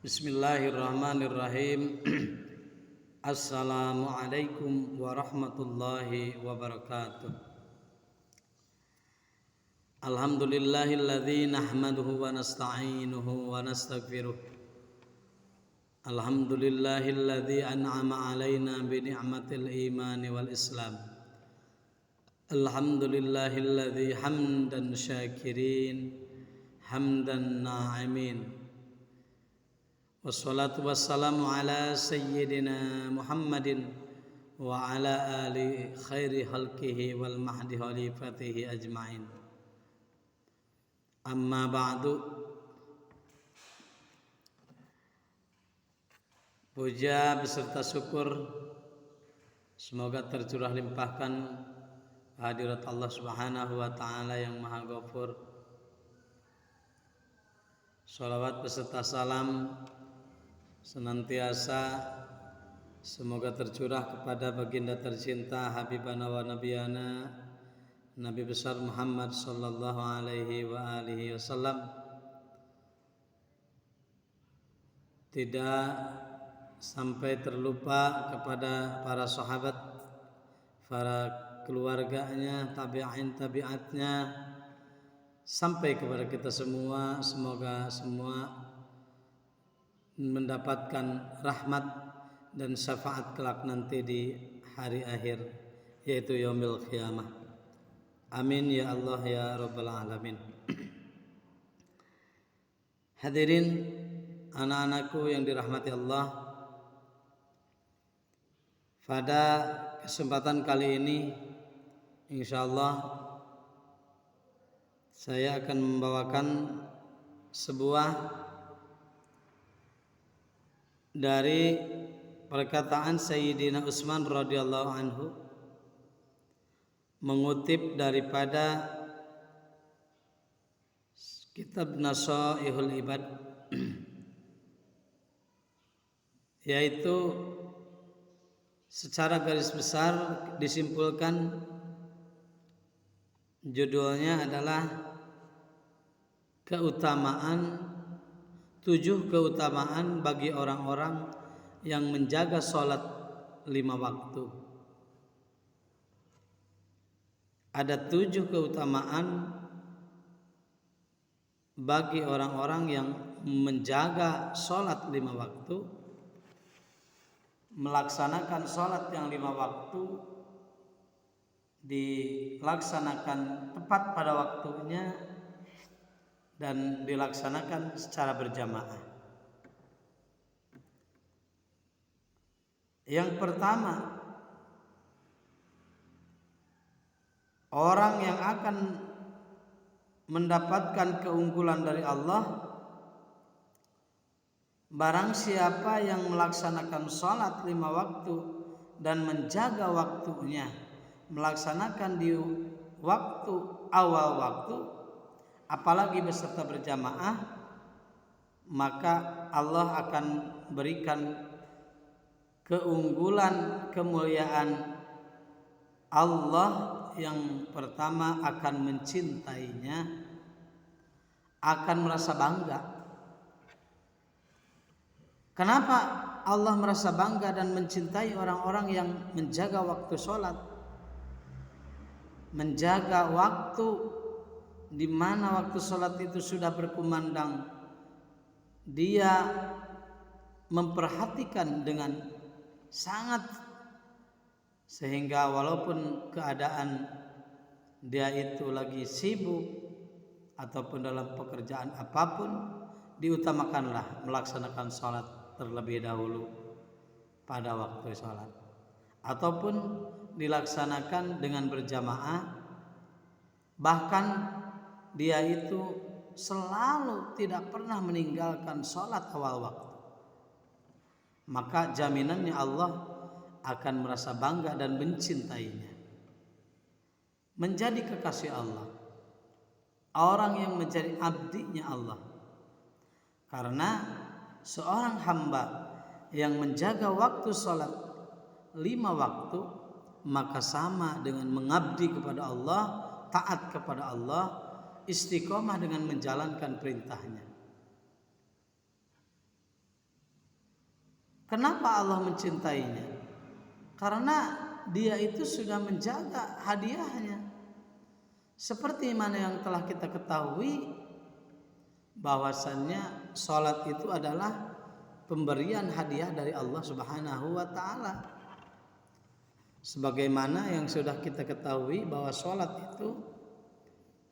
Bismillahirrahmanirrahim. Assalamualaikum warahmatullahi wabarakatuh. Alhamdulillahilladzi nahmaduhu wa nasta'inuhu wa nastaghfiruh. Alhamdulillahilladzi an'ama 'alaina bi ni'matil imani wal islam. Alhamdulillahilladzi hamdan syakirin hamdan na'imin. Wassalatu wassalamu ala sayyidina Muhammadin wa ala ali khairi khalqihi wal mahdi khalifatihi ajma'in. Amma ba'du. Puja beserta syukur semoga tercurah limpahkan hadirat Allah Subhanahu wa taala yang Maha Ghafur. Shalawat beserta salam senantiasa semoga tercurah kepada baginda tercinta Habibana wa Nabiyana Nabi besar Muhammad sallallahu alaihi wa alihi wasallam. Tidak sampai terlupa kepada para sahabat, para keluarganya, tabi'atnya, sampai kepada kita semua. Semoga semua mendapatkan rahmat dan syafaat kelak nanti di hari akhir, yaitu yaumil qiyamah. Amin ya Allah ya rabbal alamin. Hadirin anak-anakku yang dirahmati Allah, pada kesempatan kali ini insyaallah saya akan membawakan sebuah dari perkataan Sayyidina Utsman radhiyallahu anhu, mengutip daripada kitab Nasaihul Ibad, yaitu secara garis besar disimpulkan judulnya adalah tujuh keutamaan bagi orang-orang yang menjaga sholat 5 waktu. Ada 7 keutamaan bagi orang-orang yang menjaga sholat 5 waktu, melaksanakan sholat yang 5 waktu dilaksanakan tepat pada waktunya dan dilaksanakan secara berjamaah. Yang pertama, orang yang akan mendapatkan keunggulan dari Allah, barang siapa yang melaksanakan sholat 5 waktu dan menjaga waktunya, melaksanakan di waktu awal waktu, apalagi beserta berjamaah, maka Allah akan berikan keunggulan, kemuliaan. Allah yang pertama akan mencintainya, akan merasa bangga. Kenapa Allah merasa bangga dan mencintai orang-orang yang menjaga waktu sholat, menjaga waktu di mana waktu sholat itu sudah berkumandang, dia memperhatikan dengan sangat, sehingga walaupun keadaan dia itu lagi sibuk ataupun dalam pekerjaan apapun, diutamakanlah melaksanakan sholat terlebih dahulu pada waktu sholat, ataupun dilaksanakan dengan berjamaah. Bahkan dia itu selalu tidak pernah meninggalkan sholat awal waktu. Maka jaminannya Allah akan merasa bangga dan mencintainya, menjadi kekasih Allah, orang yang menjadi abdinya Allah. Karena seorang hamba yang menjaga waktu sholat 5 waktu, maka sama dengan mengabdi kepada Allah, taat kepada Allah, istiqomah dengan menjalankan perintahnya. Kenapa Allah mencintainya? Karena dia itu sudah menjaga hadiahnya. Seperti mana yang telah kita ketahui bahwasannya salat itu adalah pemberian hadiah dari Allah Subhanahu wa taala. Sebagaimana yang sudah kita ketahui bahwa salat itu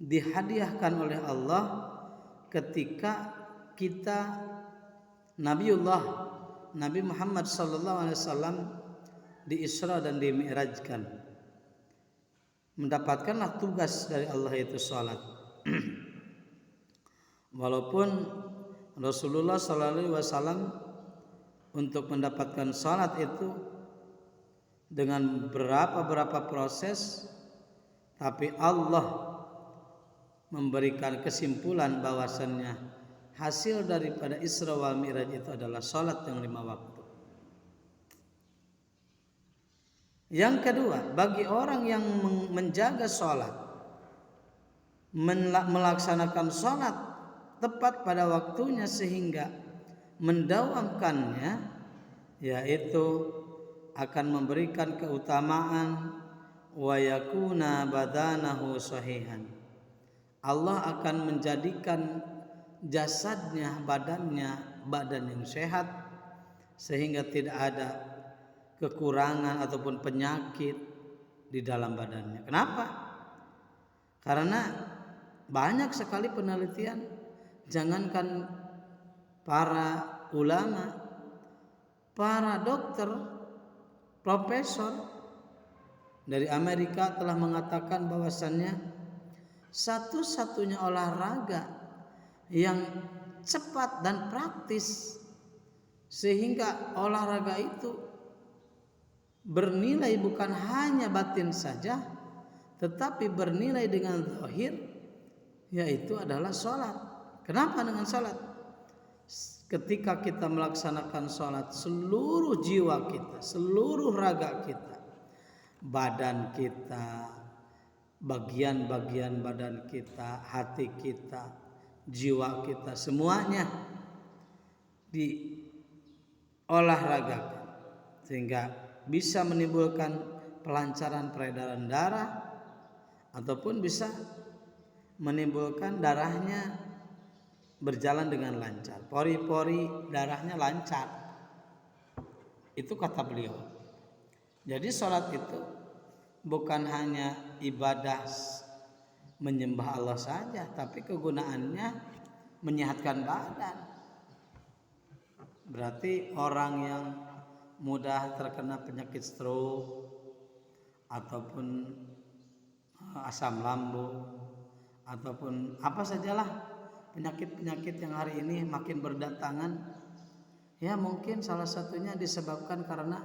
dihadiahkan oleh Allah ketika kita Nabi Muhammad SAW di Isra dan di Mi'rajkan, mendapatkanlah tugas dari Allah itu salat. Walaupun Rasulullah SAW untuk mendapatkan salat itu dengan berapa proses, tapi Allah memberikan kesimpulan bahwasannya hasil daripada Isra wal Mi'raj itu adalah salat yang 5 waktu. Yang kedua, bagi orang yang menjaga salat, melaksanakan salat tepat pada waktunya sehingga mendawamkannya, yaitu akan memberikan keutamaan wa yakuna badanahu sahihan. Allah akan menjadikan jasadnya, badan yang sehat, sehingga tidak ada kekurangan ataupun penyakit di dalam badannya. Kenapa? Karena banyak sekali penelitian, jangankan para ulama, para dokter, profesor dari Amerika telah mengatakan bahwasannya satu-satunya olahraga yang cepat dan praktis sehingga olahraga itu bernilai bukan hanya batin saja tetapi bernilai dengan zahir, yaitu adalah sholat. Kenapa dengan sholat? Ketika kita melaksanakan sholat, seluruh jiwa kita, seluruh raga kita, badan kita, bagian-bagian badan kita, hati kita, jiwa kita, semuanya diolahragakan sehingga bisa menimbulkan pelancaran peredaran darah ataupun bisa menimbulkan darahnya berjalan dengan lancar, pori-pori darahnya lancar. Itu kata beliau. Jadi sholat itu bukan hanya ibadah menyembah Allah saja, tapi kegunaannya menyehatkan badan. Berarti orang yang mudah terkena penyakit stroke ataupun asam lambung ataupun apa sajalah penyakit-penyakit yang hari ini makin berdatangan, ya mungkin salah satunya disebabkan karena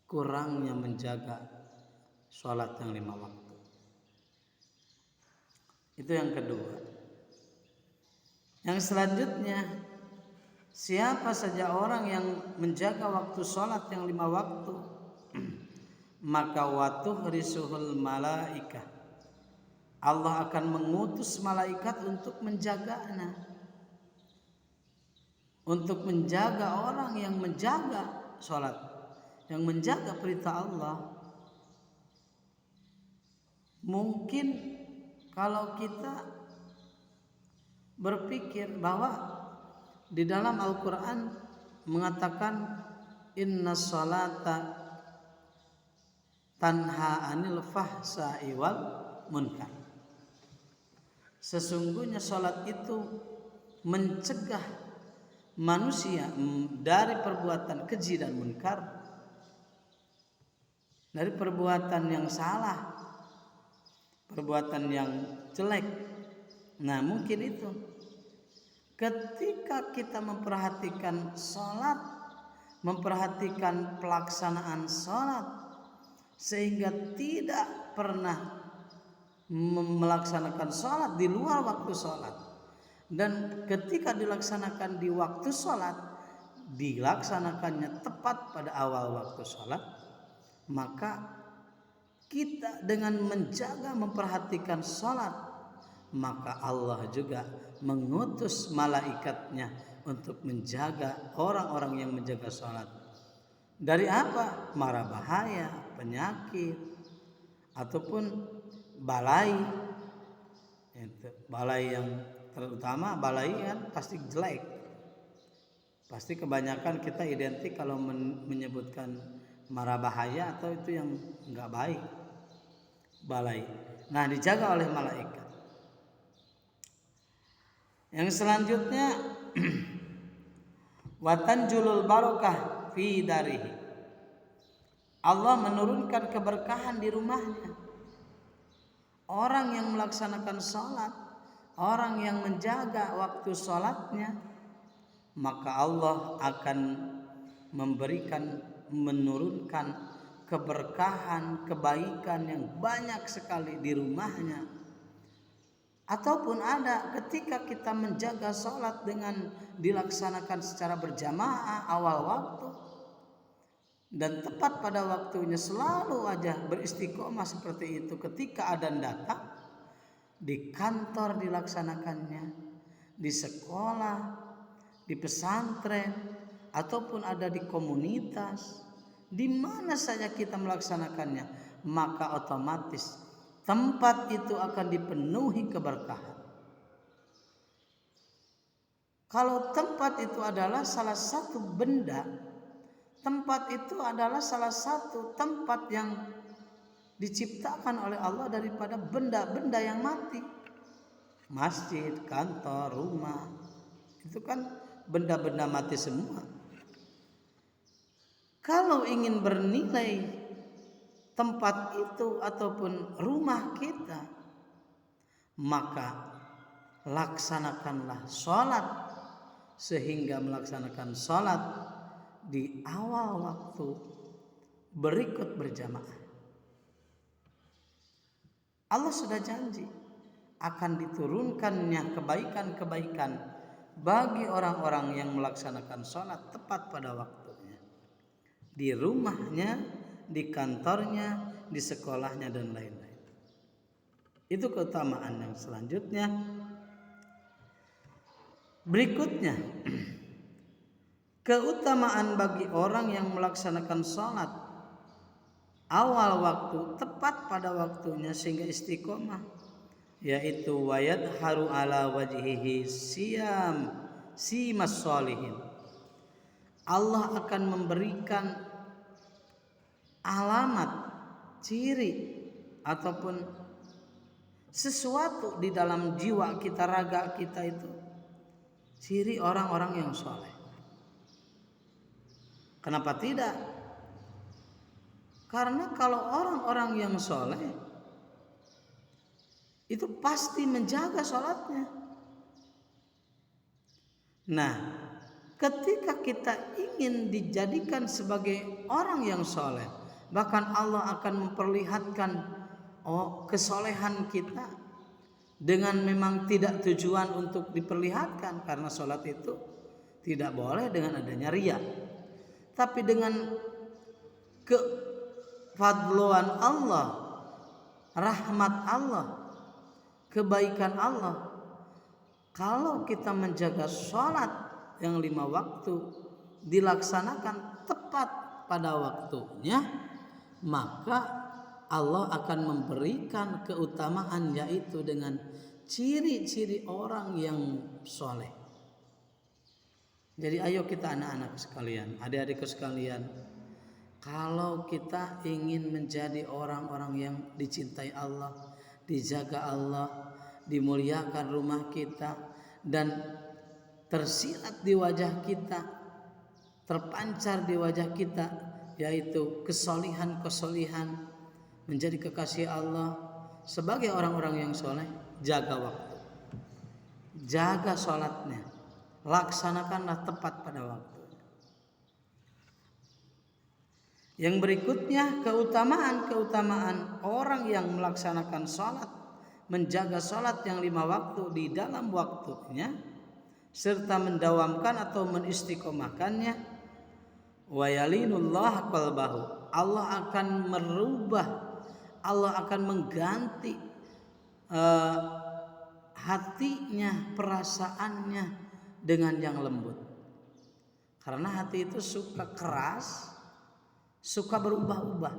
kurangnya menjaga sholat yang 5 waktu. Itu yang kedua. Yang selanjutnya, siapa saja orang yang menjaga waktu sholat yang 5 waktu, maka watuhrisuhul malaikah, Allah akan mengutus malaikat untuk menjaganya, untuk menjaga orang yang menjaga sholat, yang menjaga perintah Allah. Mungkin kalau kita berpikir bahwa di dalam Al-Quran mengatakan inna sholata tanha anil fahsai wal munkar, sesungguhnya sholat itu mencegah manusia dari perbuatan keji dan munkar, dari perbuatan yang salah, perbuatan yang jelek. Nah mungkin itu ketika kita memperhatikan sholat, memperhatikan pelaksanaan sholat, sehingga tidak pernah melaksanakan sholat di luar waktu sholat, dan ketika dilaksanakan di waktu sholat dilaksanakannya tepat pada awal waktu sholat, maka kita dengan menjaga memperhatikan sholat, maka Allah juga mengutus malaikatnya untuk menjaga orang-orang yang menjaga sholat. Dari apa? Mara bahaya, penyakit, ataupun balai. Itu balai yang terutama balai kan pasti jelek. Pasti kebanyakan kita identik kalau menyebutkan mara bahaya atau itu yang enggak baik. Balai. Nah, dijaga oleh malaikat. Yang selanjutnya watanjulul barokah fi darihi. Allah menurunkan keberkahan di rumahnya. Orang yang melaksanakan sholat, orang yang menjaga waktu sholatnya, maka Allah akan menurunkan keberkahan, kebaikan yang banyak sekali di rumahnya. Ataupun ada ketika kita menjaga sholat dengan dilaksanakan secara berjamaah awal waktu dan tepat pada waktunya, selalu aja beristiqomah seperti itu. Ketika adzan datang, di kantor dilaksanakannya, di sekolah, di pesantren, ataupun ada di komunitas, di mana saja kita melaksanakannya, maka otomatis tempat itu akan dipenuhi keberkahan. Kalau tempat itu adalah salah satu benda, tempat itu adalah salah satu tempat yang diciptakan oleh Allah daripada benda-benda yang mati. Masjid, kantor, rumah, itu kan benda-benda mati semua. Kalau ingin bernilai tempat itu ataupun rumah kita, maka laksanakanlah sholat, sehingga melaksanakan sholat di awal waktu berikut berjamaah. Allah sudah janji akan diturunkannya kebaikan-kebaikan bagi orang-orang yang melaksanakan sholat tepat pada waktunya, di rumahnya, di kantornya, di sekolahnya, dan lain-lain. Itu keutamaan yang selanjutnya. Berikutnya, keutamaan bagi orang yang melaksanakan sholat awal waktu tepat pada waktunya sehingga istiqomah, yaitu wayad haru ala wajhihi siyam simas sholihin. Allah akan memberikan alamat, ciri, ataupun sesuatu di dalam jiwa kita, raga kita itu, ciri orang-orang yang soleh. Kenapa tidak? Karena kalau orang-orang yang soleh itu pasti menjaga sholatnya. Nah, ketika kita ingin dijadikan sebagai orang yang soleh, bahkan Allah akan memperlihatkan kesolehan kita dengan memang tidak tujuan untuk diperlihatkan, karena sholat itu tidak boleh dengan adanya riya, tapi dengan kefadluan Allah, rahmat Allah, kebaikan Allah. Kalau kita menjaga sholat yang 5 waktu dilaksanakan tepat pada waktunya, maka Allah akan memberikan keutamaan, yaitu dengan ciri-ciri orang yang soleh. Jadi ayo kita anak-anak sekalian, adik-adikku sekalian, kalau kita ingin menjadi orang-orang yang dicintai Allah, dijaga Allah, dimuliakan rumah kita, dan tersirat di wajah kita, terpancar di wajah kita, yaitu kesolihan, menjadi kekasih Allah sebagai orang-orang yang soleh, jaga waktu, jaga sholatnya, laksanakanlah tepat pada waktu. Yang berikutnya, keutamaan orang yang melaksanakan sholat, menjaga sholat yang 5 waktu di dalam waktunya, serta mendawamkan atau menistiqomahkannya. Wa yalinullah qalbahu, Allah akan merubah, Allah akan mengganti hatinya, perasaannya dengan yang lembut. Karena hati itu suka keras, suka berubah-ubah.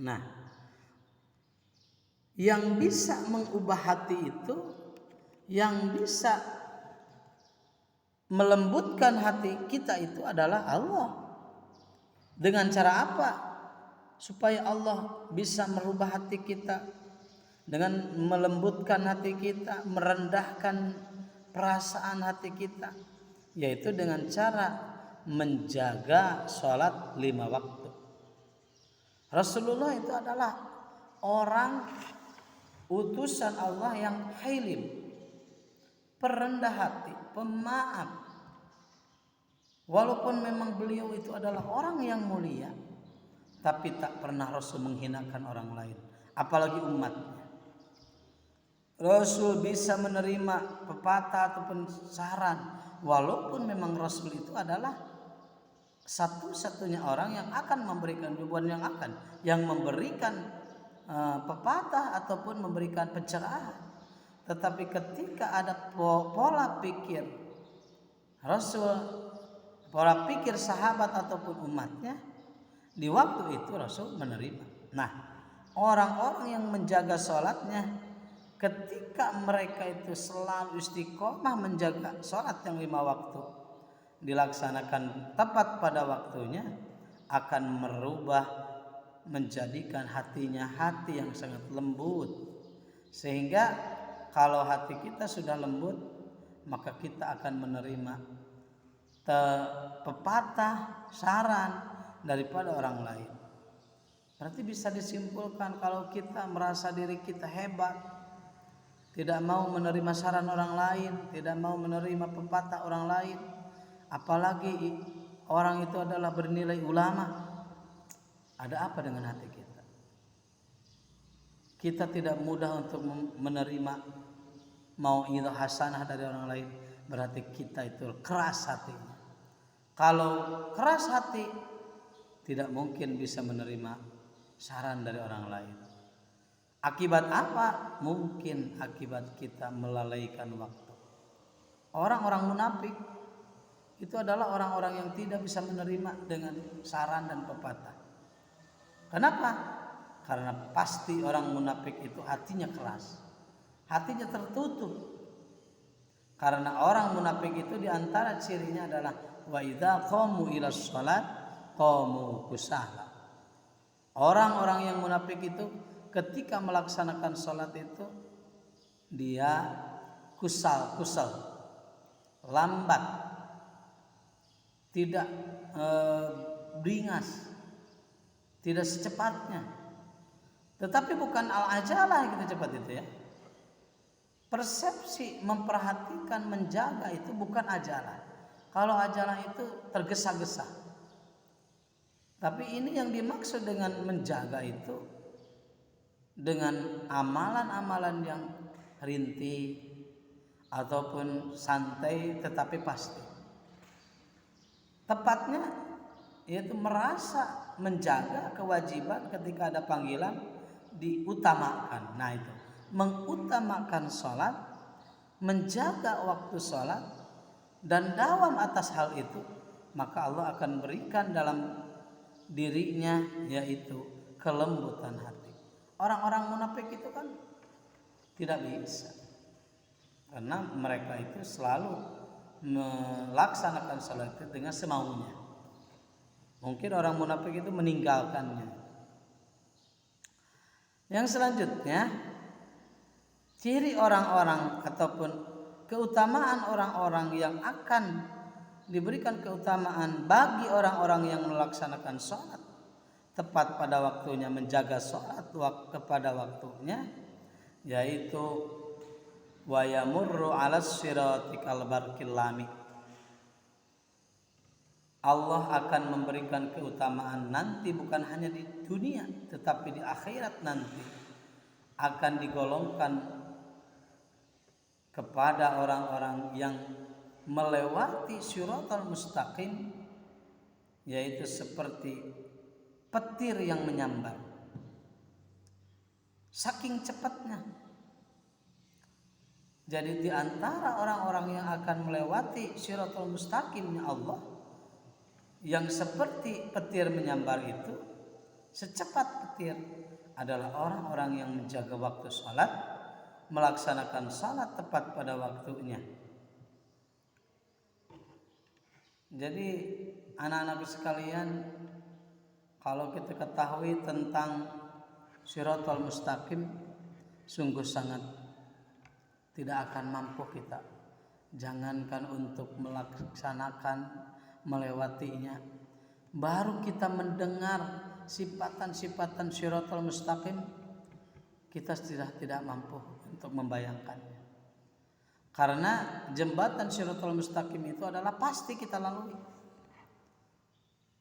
Nah, yang bisa mengubah hati itu, yang bisa melembutkan hati kita itu adalah Allah. Dengan cara apa? Supaya Allah bisa merubah hati kita, dengan melembutkan hati kita, merendahkan perasaan hati kita, yaitu dengan cara menjaga sholat 5 waktu. Rasulullah itu adalah orang utusan Allah yang halim, perendah hati, pemaaf. Walaupun memang beliau itu adalah orang yang mulia, tapi tak pernah Rasul menghinakan orang lain, apalagi umatnya. Rasul bisa menerima pepatah ataupun saran, walaupun memang Rasul itu adalah satu-satunya orang yang akan memberikan, yang memberikan pepatah ataupun memberikan pencerahan. Tetapi ketika ada pola pikir Rasul, pola pikir sahabat ataupun umatnya, di waktu itu Rasul menerima. Nah, orang-orang yang menjaga sholatnya, ketika mereka itu selalu istiqomah menjaga sholat yang 5 waktu, dilaksanakan tepat pada waktunya, akan merubah, menjadikan hatinya hati yang sangat lembut. Sehingga kalau hati kita sudah lembut, maka kita akan menerima pepatah, saran daripada orang lain. Berarti bisa disimpulkan, kalau kita merasa diri kita hebat, tidak mau menerima saran orang lain, tidak mau menerima pepatah orang lain, apalagi orang itu adalah bernilai ulama, ada apa dengan hati kita? Kita tidak mudah untuk menerima mau'izah hasanah dari orang lain, berarti kita itu keras hatinya. Kalau keras hati, tidak mungkin bisa menerima saran dari orang lain. Akibat apa? Mungkin akibat kita melalaikan waktu. Orang-orang munafik itu adalah orang-orang yang tidak bisa menerima dengan saran dan pepatah. Kenapa? Karena pasti orang munafik itu hatinya keras, hatinya tertutup. Karena orang munafik itu diantara cirinya adalah wa idza qamu ilas shalat qamu kusala. Orang-orang yang munafik itu ketika melaksanakan sholat itu dia kusal, lambat, tidak beringas, tidak secepatnya. Tetapi bukan al-ajalah gitu cepat itu ya. Persepsi memperhatikan, menjaga itu bukan ajalah. Kalau ajalah itu tergesa-gesa. Tapi ini yang dimaksud dengan menjaga itu dengan amalan-amalan yang rinci ataupun santai tetapi pasti. Tepatnya yaitu merasa menjaga kewajiban ketika ada panggilan diutamakan. Nah itu, mengutamakan sholat, menjaga waktu sholat dan dawam atas hal itu, maka Allah akan berikan dalam dirinya yaitu kelembutan hati. Orang-orang munafik itu kan tidak bisa, karena mereka itu selalu melaksanakan salat itu dengan semaunya. Mungkin orang munafik itu meninggalkannya. Yang selanjutnya, ciri orang-orang ataupun keutamaan orang-orang yang akan diberikan keutamaan bagi orang-orang yang melaksanakan sholat tepat pada waktunya, menjaga sholat kepada waktunya, yaitu wa yamurru 'alas sirati kal barqil lami. Allah akan memberikan keutamaan nanti bukan hanya di dunia, tetapi di akhirat nanti akan digolongkan kepada orang-orang yang melewati siratal mustaqim, yaitu seperti petir yang menyambar, saking cepatnya. Jadi di antara orang-orang yang akan melewati Shiratal Mustaqimnya Allah yang seperti petir menyambar itu, secepat petir, adalah orang-orang yang menjaga waktu sholat, melaksanakan sholat tepat pada waktunya. Jadi anak-anakku sekalian, kalau kita ketahui tentang Shiratal Mustaqim, sungguh sangat tidak akan mampu kita. Jangankan untuk melaksanakan, melewatinya, baru kita mendengar sifatan-sifatan Shiratal Mustaqim, kita sudah tidak mampu untuk membayangkannya. Karena jembatan Shiratal Mustaqim itu adalah pasti kita lalui,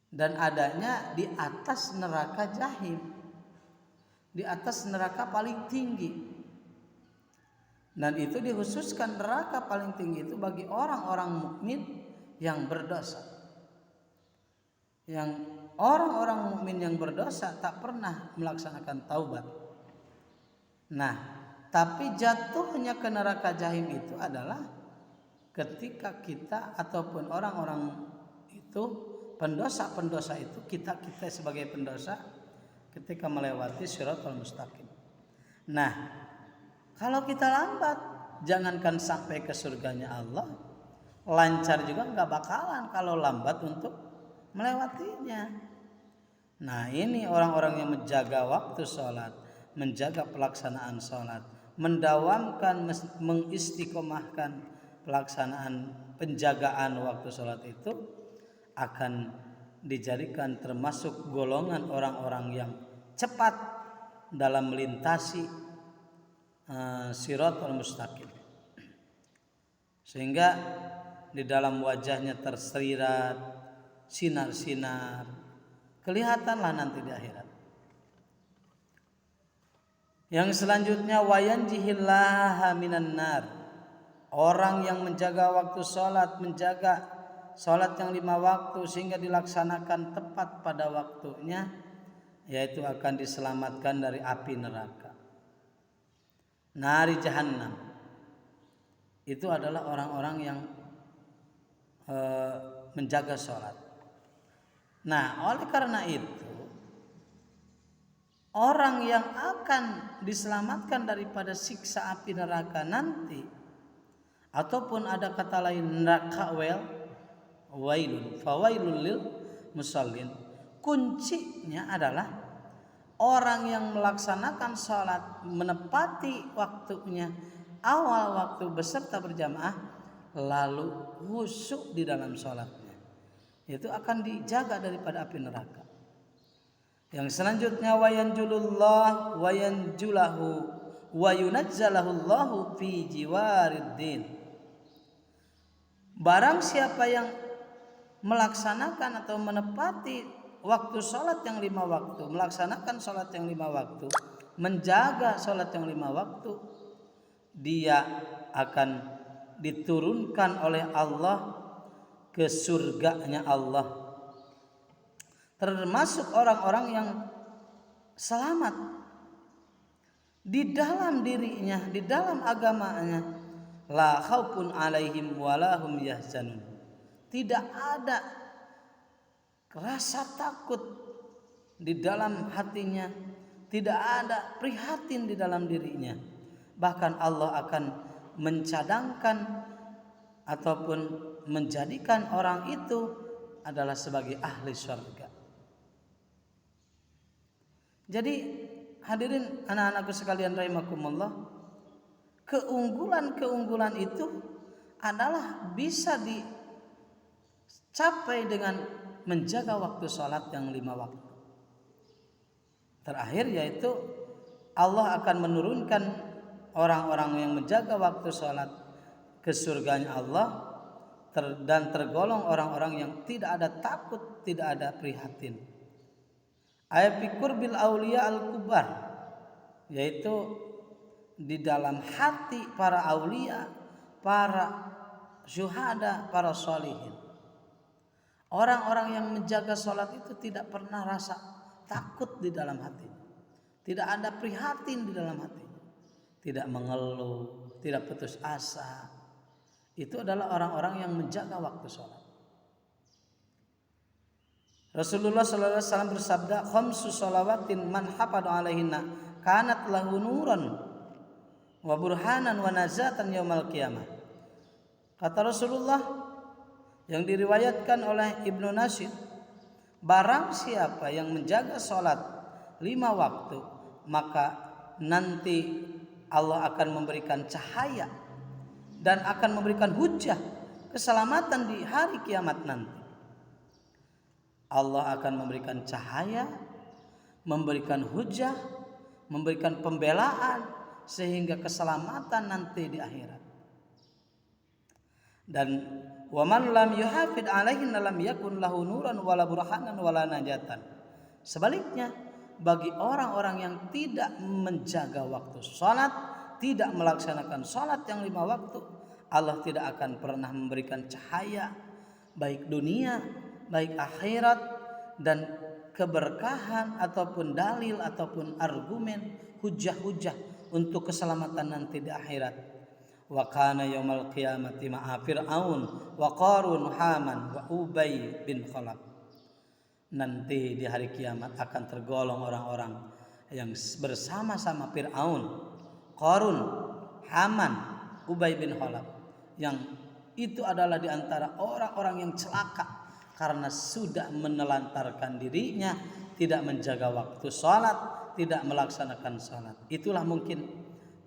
dan adanya di atas neraka Jahim, di atas neraka paling tinggi. Dan itu dikhususkan neraka paling tinggi itu bagi orang-orang mukmin yang berdosa. Yang orang-orang mukmin yang berdosa tak pernah melaksanakan taubat. Nah, tapi jatuhnya ke neraka Jahim itu adalah ketika kita ataupun orang-orang itu, pendosa-pendosa itu, kita sebagai pendosa ketika melewati Shiratal Mustaqim. Nah, kalau kita lambat, jangankan sampai ke surganya Allah, lancar juga nggak bakalan kalau lambat untuk melewatinya. Nah, ini orang-orang yang menjaga waktu sholat, menjaga pelaksanaan sholat, mendawamkan, mengistiqomahkan pelaksanaan penjagaan waktu sholat itu, akan dijadikan termasuk golongan orang-orang yang cepat dalam melintasi Shiratal Mustaqim, sehingga di dalam wajahnya tersirat sinar-sinar, kelihatanlah nanti di akhirat. Yang selanjutnya, wayanjihillaha minan nar, orang yang menjaga waktu sholat, menjaga sholat yang 5 waktu sehingga dilaksanakan tepat pada waktunya, yaitu akan diselamatkan dari api neraka, nari jahannam. Itu adalah orang-orang yang menjaga sholat. Nah, oleh karena itu, orang yang akan diselamatkan daripada siksa api neraka nanti, ataupun ada kata lain neraka wailun fawailul lil musallin, kuncinya adalah orang yang melaksanakan sholat menepati waktunya, awal waktu beserta berjamaah, lalu khusyuk di dalam sholatnya, itu akan dijaga daripada api neraka. Yang selanjutnya, wayanjulullah wayanjulahu wayunazzalahullahu fi jiwariddin, barang siapa yang melaksanakan atau menepati waktu sholat yang 5 waktu, melaksanakan sholat yang 5 waktu, menjaga sholat yang 5 waktu, dia akan diturunkan oleh Allah ke surganya Allah, termasuk orang-orang yang selamat di dalam dirinya, di dalam agamanya. La khaufun alaihim walahum yahzanun, tidak ada rasa takut di dalam hatinya, tidak ada prihatin di dalam dirinya. Bahkan Allah akan mencadangkan ataupun menjadikan orang itu adalah sebagai ahli surga. Jadi hadirin anak-anakku sekalian rahimakumullah, keunggulan-keunggulan itu adalah bisa dicapai dengan menjaga waktu sholat yang 5 waktu. Terakhir yaitu Allah akan menurunkan orang-orang yang menjaga waktu sholat ke surganya Allah, dan tergolong orang-orang yang tidak ada takut, tidak ada prihatin. Ayapikur bil aulia al-kubar, yaitu di dalam hati para aulia, para syuhada, para sholihin. Orang-orang yang menjaga sholat itu tidak pernah rasa takut di dalam hatinya, tidak ada prihatin di dalam hatinya, tidak mengeluh, tidak putus asa. Itu adalah orang-orang yang menjaga waktu sholat. Rasulullah sallallahu alaihi wasallam bersabda, "Khamsu shalawatin man hafadha 'alaihinna kanat lahu nuran wa burhanan wa nazatan yaumal qiyamah." Kata Rasulullah yang diriwayatkan oleh Ibnu Nasir, barang siapa yang menjaga sholat 5 waktu, maka nanti Allah akan memberikan cahaya dan akan memberikan hujah keselamatan di hari kiamat nanti. Allah akan memberikan cahaya, memberikan hujah, memberikan pembelaan sehingga keselamatan nanti di akhirat. Dan wa man lam yuhafid alaihi lam yakun lahu nuran wala burhanan wala najatan. Sebaliknya, bagi orang-orang yang tidak menjaga waktu salat, tidak melaksanakan salat yang 5 waktu, Allah tidak akan pernah memberikan cahaya baik dunia, baik akhirat, dan keberkahan ataupun dalil ataupun argumen hujah-hujah untuk keselamatan nanti di akhirat. Wa kana yaumal qiyamati ma'a fir'aun wa qarun haman wa ubay bin khalaf. Nanti di hari kiamat akan tergolong orang-orang yang bersama-sama Fir'aun, Qarun, Haman, Ubay bin Khalaf, yang itu adalah di antara orang-orang yang celaka karena sudah menelantarkan dirinya, tidak menjaga waktu sholat, tidak melaksanakan sholat. Itulah mungkin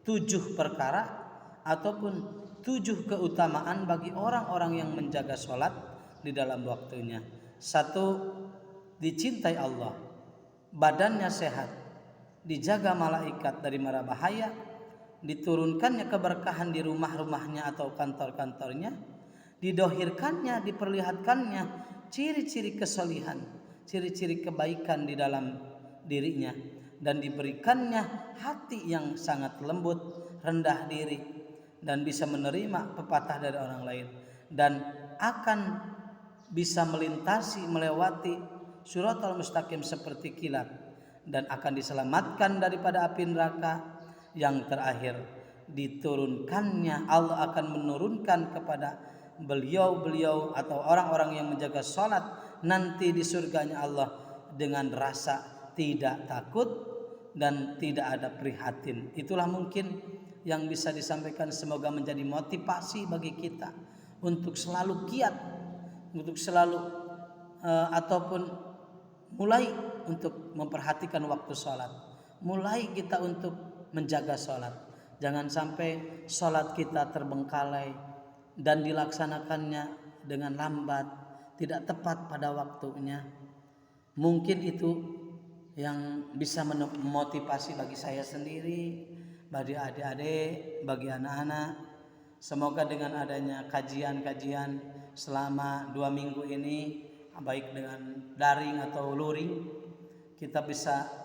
7 perkara ataupun 7 keutamaan bagi orang-orang yang menjaga sholat di dalam waktunya. 1, dicintai Allah, badannya sehat, dijaga malaikat dari mara bahaya, diturunkannya keberkahan di rumah-rumahnya atau kantor-kantornya, didohirkannya, diperlihatkannya ciri-ciri kesolihan, ciri-ciri kebaikan di dalam dirinya, dan diberikannya hati yang sangat lembut, rendah diri, dan bisa menerima pepatah dari orang lain, dan akan bisa melewati Shiratal mustaqim seperti kilat, dan akan diselamatkan daripada api neraka. Yang terakhir, diturunkannya, Allah akan menurunkan kepada beliau-beliau atau orang-orang yang menjaga sholat nanti di surganya Allah dengan rasa tidak takut dan tidak ada prihatin. Itulah mungkin yang bisa disampaikan, semoga menjadi motivasi bagi kita untuk selalu giat, untuk selalu ataupun mulai untuk memperhatikan waktu sholat, mulai kita untuk menjaga sholat. Jangan sampai sholat kita terbengkalai dan dilaksanakannya dengan lambat, tidak tepat pada waktunya. Mungkin itu yang bisa memotivasi bagi saya sendiri, bagi adik-adik, bagi anak-anak. Semoga dengan adanya kajian-kajian selama 2 minggu ini, baik dengan daring atau luring, kita bisa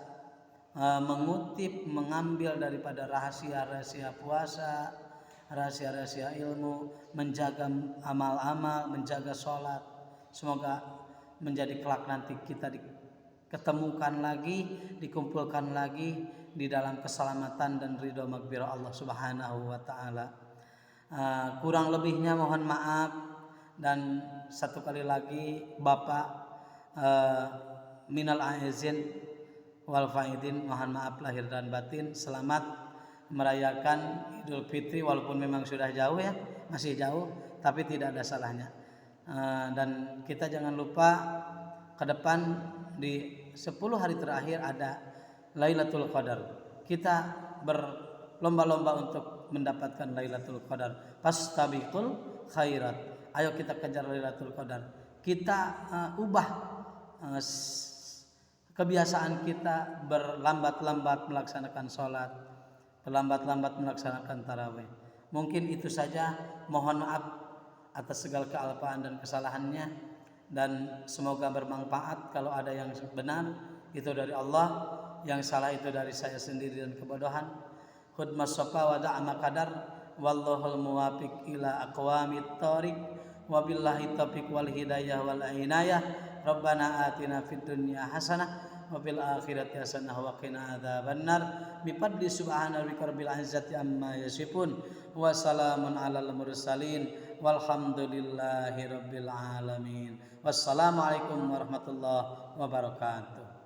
mengutip, mengambil daripada rahasia-rahasia puasa, rahasia-rahasia ilmu, menjaga amal-amal, menjaga sholat. Semoga menjadi kelak nanti kita diketemukan lagi, dikumpulkan lagi di dalam keselamatan dan ridho maghfirah Allah Subhanahu wa taala. Kurang lebihnya mohon maaf. Dan satu kali lagi Bapak minal aizin wal faidin, mohon maaf lahir dan batin. Selamat merayakan Idul Fitri, walaupun memang sudah jauh ya, masih jauh, tapi tidak ada salahnya. Dan kita jangan lupa ke depan di 10 hari terakhir ada Lailatul Qadar. Kita berlomba-lomba untuk mendapatkan Lailatul Qadar. Fastabiqul khairat. Ayo kita kejar Lailatul Qadar. Kita ubah kebiasaan kita berlambat-lambat melaksanakan sholat, berlambat-lambat melaksanakan tarawih. Mungkin itu saja. Mohon maaf atas segala kealpaan dan kesalahannya, dan semoga bermanfaat. Kalau ada yang benar itu dari Allah, yang salah itu dari saya sendiri dan kebodohan. Khudmas sofa wa da'ama qadar, wallahul muwafiq ila aqwamit thoriq, wabillahi taufiq wal hidayah wal inayah. Rabbana atina fid dunya hasanah wa fil akhirati hasanah wa qina adzabannar bi fadli subhana rabbika rabbil izzati amma yasifun wa salamun alal mursalin walhamdulillahi rabbil alamin. Wassalamualaikum warahmatullahi wabarakatuh.